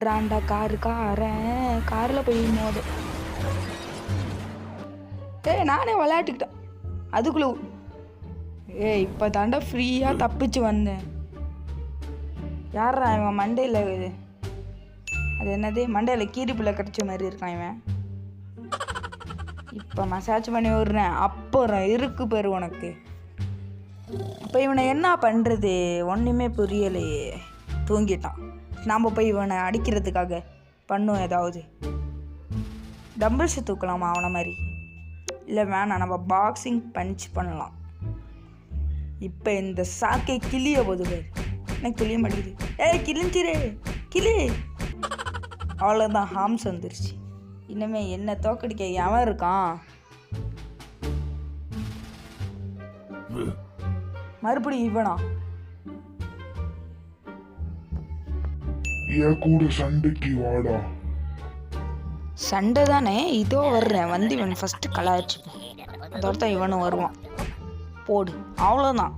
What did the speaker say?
ராண்டா காரன் காரில் போய் மோது. நானே விளையாட்டுக்கிட்டேன் அதுக்குள்ள. இப்போ தாண்டா ஃப்ரீயாக தப்பிச்சு வந்தேன். யாரா இவன் மண்டையில் அது என்னது மண்டையில் கீரிப்புள்ள கிடச்ச மாதிரி இருக்கான் இவன். இப்போ மசாஜ் பண்ணி விடுறேன். அப்புறம் இருக்கு பேர் உனக்கு. இப்போ இவனை என்ன பண்ணுறது ஒன்றுமே புரியலையே. தூங்கிட்டான். நாம் போய் இவனை அடிக்கிறதுக்காக பண்ணுவோம் ஏதாவது. டம்பிள்ஸ் தூக்கலாமா அவனை மாதிரி? இல்லை வேணாம், நம்ம பாக்ஸிங் பஞ்ச் பண்ணலாம். இப்போ இந்த சாக்கை கிளிய போது பேர் எனக்கு கிளிய மாட்டேங்குது. கிழிஞ்சிரே கிளி. அவ்வளோதான், ஹார்ம்ஸ் வந்துருச்சு. இனிமே என்ன தோக்கடிக்க எவன் இருக்கான்? மறுபடியும் இவனா? கூட சண்டைக்கு வாடா. சண்டை தானே, இதோ வர்றேன். வந்து இவன் ஃபர்ஸ்ட் கலாய்ச்சிப்போம். அதோட தான் இவனும் வருவான். போடு, அவ்வளோதான்.